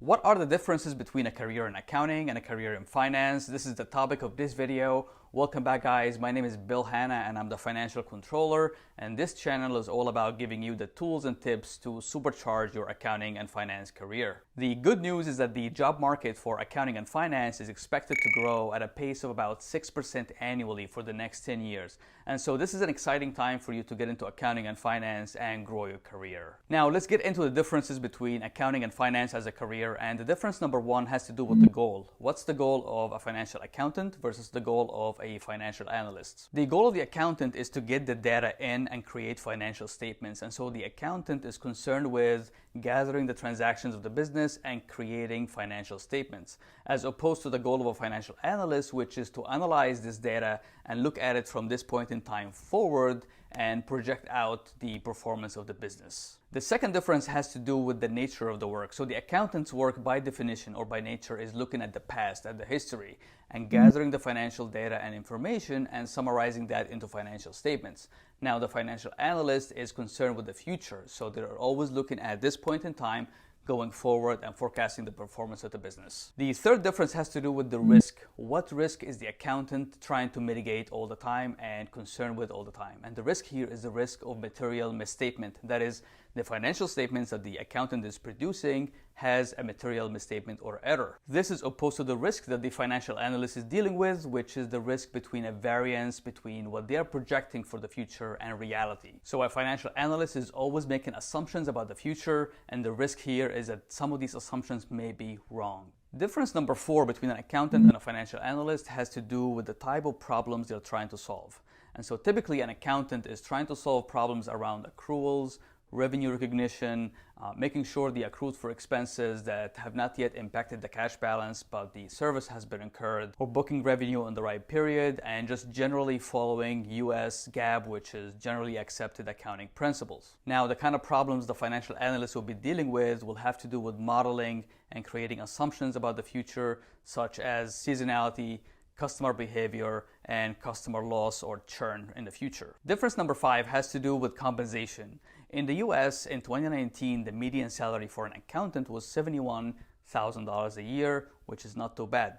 What are the differences between a career in accounting and a career in finance? This is the topic of this video. Welcome back, guys. My name is Bill Hanna and I'm the financial controller, and this channel is all about giving you the tools and tips to supercharge your accounting and finance career. The good news is that the job market for accounting and finance is expected to grow at a pace of about 6% annually for the next 10 years. And so this is an exciting time for you to get into accounting and finance and grow your career. Now let's get into the differences between accounting and finance as a career. And the difference number one has to do with the goal. What's the goal of a financial accountant versus the goal of a financial analyst? The goal of the accountant is to get the data in and create financial statements. And so the accountant is concerned with gathering the transactions of the business and creating financial statements, as opposed to the goal of a financial analyst, which is to analyze this data and look at it from this point in time forward and project out the performance of the business. The second difference has to do with the nature of the work. So the accountant's work by definition or by nature is looking at the past, at the history, and gathering the financial data and information and summarizing that into financial statements. Now the financial analyst is concerned with the future. So they're always looking at this point in time, going forward and forecasting the performance of the business. The third difference has to do with the risk. What risk is the accountant trying to mitigate all the time and concerned with all the time? And the risk here is the risk of material misstatement. That is, the financial statements that the accountant is producing has a material misstatement or error. This is opposed to the risk that the financial analyst is dealing with, which is the risk between a variance between what they are projecting for the future and reality. So a financial analyst is always making assumptions about the future, and the risk here is that some of these assumptions may be wrong. Difference number four between an accountant and a financial analyst has to do with the type of problems they're trying to solve. And so typically an accountant is trying to solve problems around accruals, revenue recognition, making sure the accrued for expenses that have not yet impacted the cash balance but the service has been incurred, or booking revenue in the right period, and just generally following US GAAP, which is generally accepted accounting principles. Now the kind of problems the financial analyst will be dealing with will have to do with modeling and creating assumptions about the future, such as seasonality, customer behavior, and customer loss or churn in the future. Difference number five has to do with compensation. In the US in 2019, the median salary for an accountant was $71,000 a year, which is not too bad,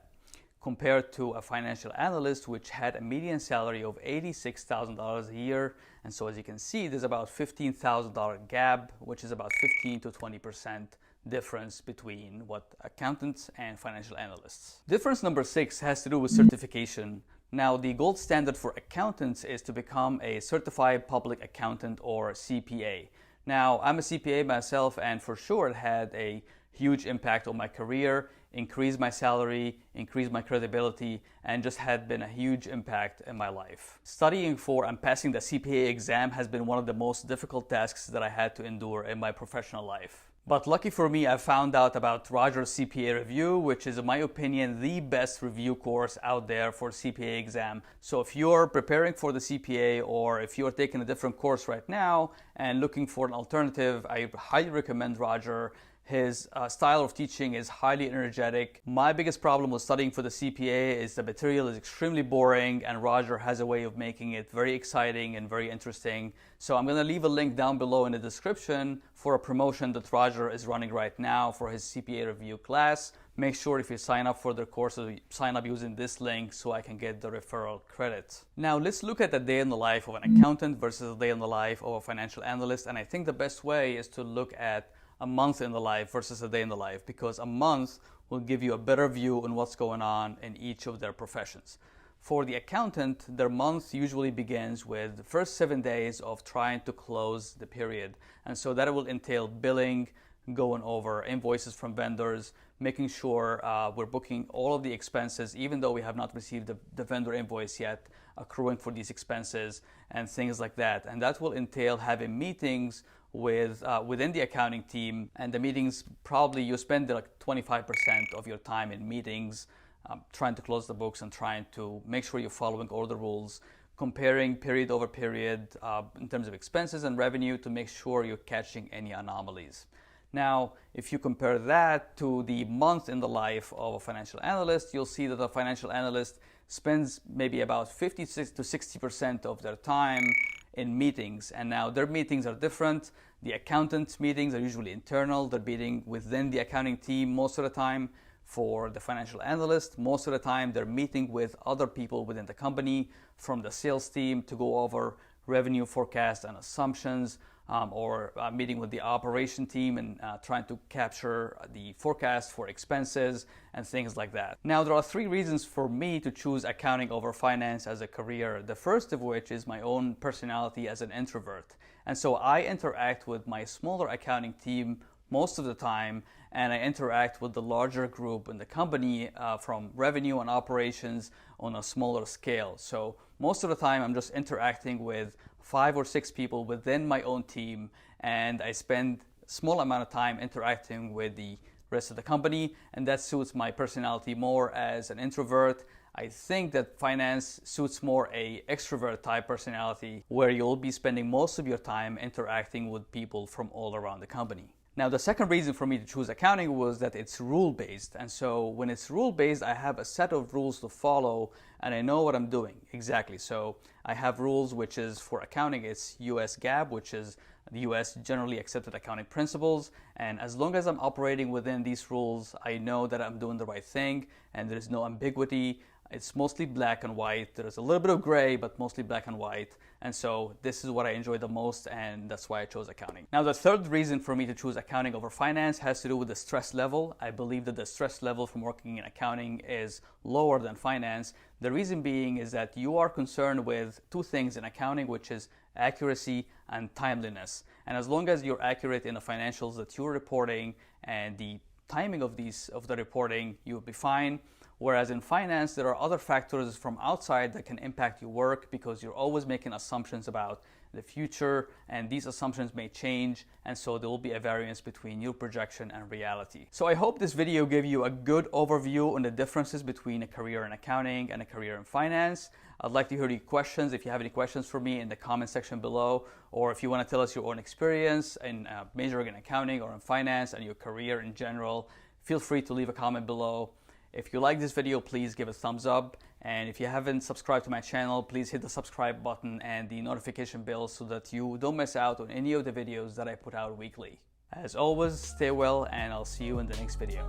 compared to a financial analyst, which had a median salary of $86,000 a year. And so as you can see, there's about $15,000 gap, which is about 15 to 20% difference between what accountants and financial analysts. Difference number six has to do with certification. Now, the gold standard for accountants is to become a certified public accountant or CPA. Now, I'm a CPA myself, and for sure it had a huge impact on my career, increased my salary, increased my credibility, and just had been a huge impact in my life. Studying for and passing the CPA exam has been one of the most difficult tasks that I had to endure in my professional life. But lucky for me, I found out about Rogers CPA Review, which is, in my opinion, the best review course out there for CPA exam. So if you're preparing for the CPA, or if you're taking a different course right now and looking for an alternative, I highly recommend Roger. His style of teaching is highly energetic. My biggest problem with studying for the CPA is the material is extremely boring, and Roger has a way of making it very exciting and very interesting. So I'm going to leave a link down below in the description for a promotion that Roger is running right now for his CPA review class. Make sure if you sign up for the course, sign up using this link so I can get the referral credit. Now let's look at the day in the life of an accountant versus the day in the life of a financial analyst. And I think the best way is to look at a month in the life versus a day in the life, because a month will give you a better view on what's going on in each of their professions. For the accountant, their month usually begins with the first 7 days of trying to close the period. And so that will entail billing, going over invoices from vendors, making sure we're booking all of the expenses, even though we have not received the vendor invoice yet, accruing for these expenses and things like that. And that will entail having meetings within the accounting team, and the meetings, probably you spend like 25% of your time in meetings, trying to close the books and trying to make sure you're following all the rules, comparing period over period in terms of expenses and revenue to make sure you're catching any anomalies. Now, if you compare that to the month in the life of a financial analyst, you'll see that a financial analyst spends maybe about 56 to 60% of their time in meetings. And now their meetings are different. The accountant meetings are usually internal. They're meeting within the accounting team most of the time. For the financial analyst, most of the time they're meeting with other people within the company from the sales team to go over revenue forecast and assumptions, or meeting with the operation team and trying to capture the forecast for expenses and things like that. Now, there are three reasons for me to choose accounting over finance as a career. The first of which is my own personality as an introvert. And so I interact with my smaller accounting team most of the time, and I interact with the larger group in the company from revenue and operations on a smaller scale. So most of the time I'm just interacting with 5 or 6 people within my own team, and I spend a small amount of time interacting with the rest of the company, and that suits my personality more as an introvert. I think that finance suits more a extrovert type personality, where you'll be spending most of your time interacting with people from all around the company. Now, the second reason for me to choose accounting was that it's rule-based. And so when it's rule-based, I have a set of rules to follow and I know what I'm doing exactly. So I have rules, which is for accounting, it's US GAAP, which is the US generally accepted accounting principles. And as long as I'm operating within these rules, I know that I'm doing the right thing and there's no ambiguity. It's mostly black and white. There's a little bit of gray, but mostly black and white. And so this is what I enjoy the most, and that's why I chose accounting. Now, the third reason for me to choose accounting over finance has to do with the stress level. I believe that the stress level from working in accounting is lower than finance. The reason being is that you are concerned with two things in accounting, which is accuracy and timeliness. And as long as you're accurate in the financials that you're reporting and the timing of the reporting, you'll be fine. Whereas in finance, there are other factors from outside that can impact your work because you're always making assumptions about the future, and these assumptions may change, and so there will be a variance between your projection and reality. So I hope this video gave you a good overview on the differences between a career in accounting and a career in finance. I'd like to hear your questions. If you have any questions for me in the comment section below, or if you want to tell us your own experience in majoring in accounting or in finance and your career in general, feel free to leave a comment below. If you like this video, please give a thumbs up. And if you haven't subscribed to my channel, please hit the subscribe button and the notification bell so that you don't miss out on any of the videos that I put out weekly. As always, stay well, and I'll see you in the next video.